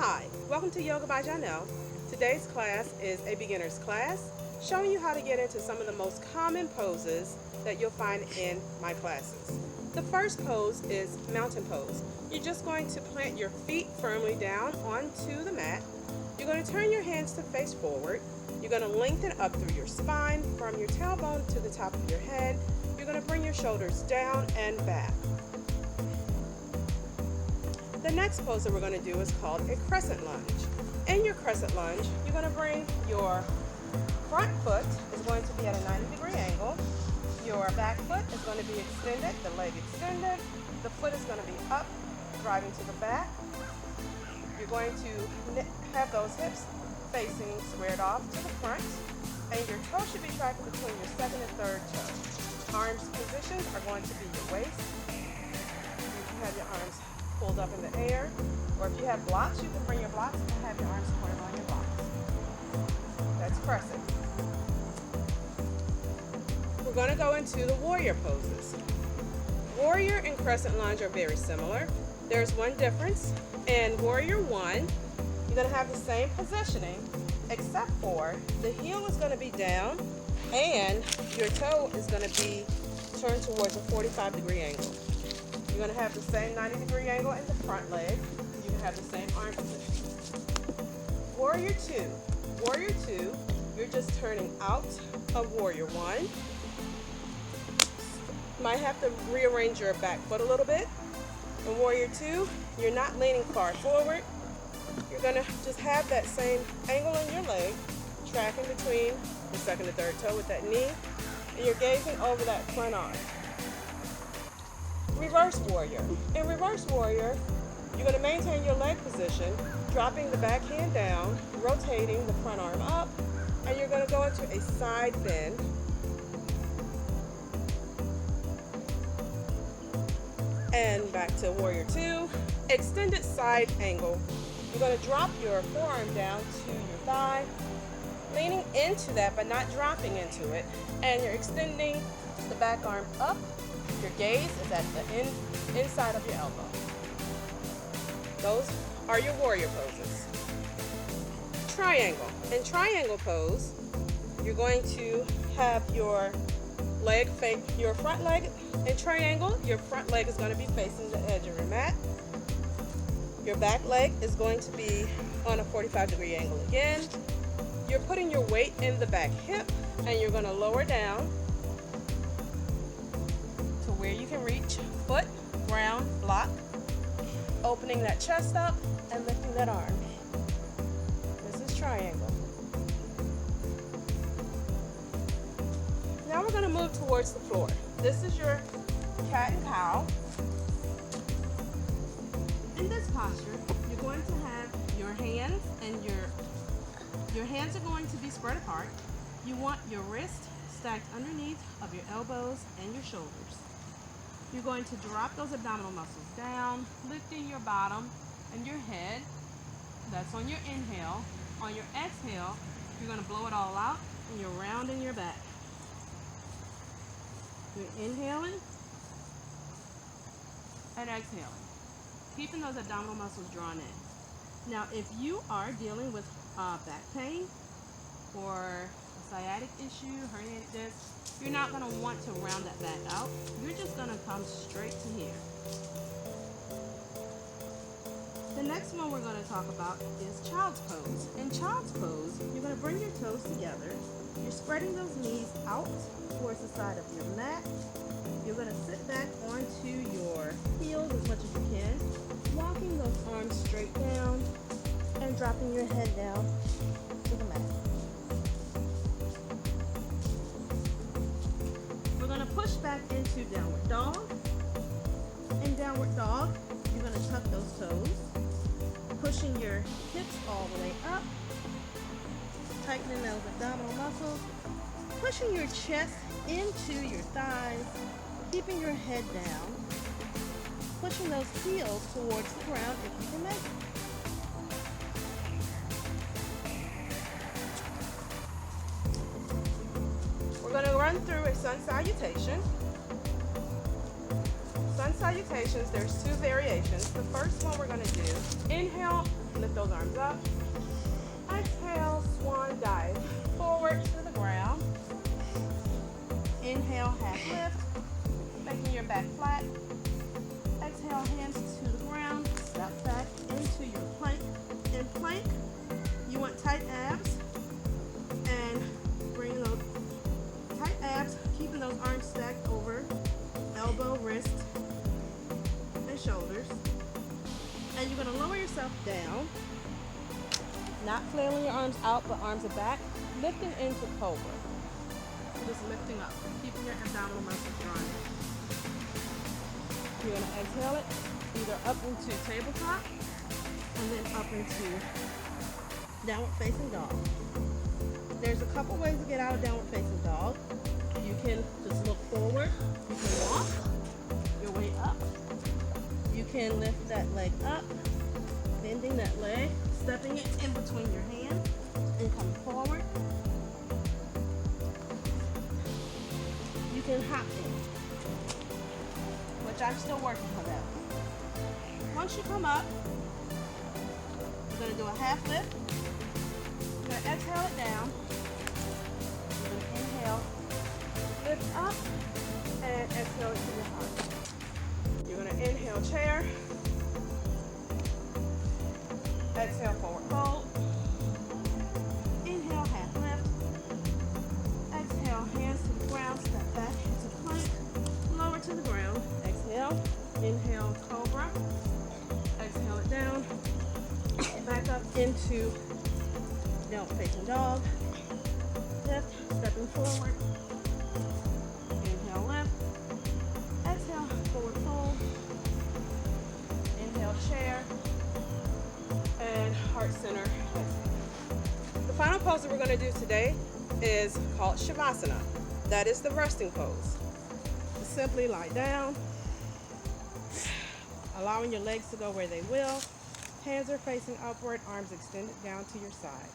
Hi, welcome to Yoga by Janelle. Today's class is a beginner's class showing you how to get into some of the most common poses that you'll find in my classes. The first pose is mountain pose. You're just going to plant your feet firmly down onto the mat. You're going to turn your hands to face forward. You're going to lengthen up through your spine from your tailbone to the top of your head. You're going to bring your shoulders down and back. The next pose that we're going to do is called a crescent lunge. In your crescent lunge, you're going to bring your front foot is going to be at a 90-degree angle. Your back foot is going to be extended, the leg extended. The foot is going to be up, driving to the back. You're going to have those hips facing squared off to the front, and your toes should be tracking between your second and third toe. Arms positions are going to be your waist. You can have your arms pulled up in the air, or if you have blocks, you can bring your blocks and have your arms supported on your blocks. That's crescent. We're going to go into the warrior poses. Warrior and crescent lunge are very similar. There's one difference. In warrior 1, you're going to have the same positioning, except for the heel is going to be down and your toe is going to be turned towards a 45-degree angle. You're going to have the same 90-degree angle in the front leg. You can have the same arm position. Warrior 2. Warrior 2, you're just turning out of warrior 1. You might have to rearrange your back foot a little bit. In warrior 2, you're not leaning far forward. You're going to just have that same angle in your leg, tracking between the second and third toe with that knee, and you're gazing over that front arm. Reverse warrior. In reverse warrior, you're going to maintain your leg position, dropping the back hand down, rotating the front arm up, and you're going to go into a side bend. And back to warrior 2, extended side angle. You're going to drop your forearm down to your thigh, leaning into that but not dropping into it, and you're extending the back arm up. Your gaze is at the inside of your elbow. Those are your warrior poses. Triangle. In triangle pose, you're going to have your front leg in triangle. Your front leg is going to be facing the edge of your mat. Your back leg is going to be on a 45-degree angle again. You're putting your weight in the back hip, and you're going to lower down to where you can reach foot, ground, block, opening that chest up and lifting that arm. This is triangle. Now we're going to move towards the floor. This is your cat and cow. In this posture, you're going to have your hands and your hands are going to be spread apart. You want your wrist stacked underneath of your elbows and your shoulders. You're going to drop those abdominal muscles down, lifting your bottom and your head. That's on your inhale. On your exhale, you're going to blow it all out and you're rounding your back. You're inhaling and exhaling, keeping those abdominal muscles drawn in. Now, if you are dealing with back pain or a sciatic issue, herniated disc, you're not going to want to round that back out. You're just going to come straight to here. The next one we're going to talk about is child's pose. In child's pose, you're going to bring your toes together. You're spreading those knees out towards the side of your mat. You're going to sit back onto your heels as much as you can, walking those arms straight down and dropping your head down to the mat. We're going to push back into downward dog. In downward dog, you're going to tuck those toes, pushing your hips all the way up, tightening those abdominal muscles, pushing your chest into your thighs, keeping your head down, pushing those heels towards the ground if you can make it. We're going to run through a sun salutation. Sun salutations, there's two variations. The first one we're going to do, inhale Lift those arms up. Exhale, swan dive forward to the ground. Inhale, half lift, making your back flat. Exhale, hands to the ground. Step back into your plank. In plank, you want tight abs and bring those tight abs, keeping those arms stacked over elbow, wrist, and shoulders. And you're going to lower yourself down, not flailing your arms out, but arms are back, lifting into cobra. So just lifting up, keeping your abdominal muscles drawn in. You're going to exhale it either up into tabletop and then up into downward facing dog. There's a couple ways to get out of downward facing dog. You can just look forward. You can walk your way up. You can lift that leg up, bending that leg, stepping it in between your hands and coming forward. You can hop in, which I'm still working on that. Once you come up, you're going to do a half lift. You're going to exhale it down. You're going to inhale, lift up, and exhale it to your heart. You're going to inhale chair. Exhale forward fold. Inhale half lift. Exhale hands to the ground, step back into plank. Lower to the ground. Exhale. Inhale cobra. Exhale it down. Back up into downward facing dog. Lift, stepping forward. Inhale lift. Exhale forward fold. Inhale chair. And heart center. The final pose that we're going to do today is called Shavasana. That is the resting pose. Simply lie down, allowing your legs to go where they will. Hands are facing upward, arms extended down to your side.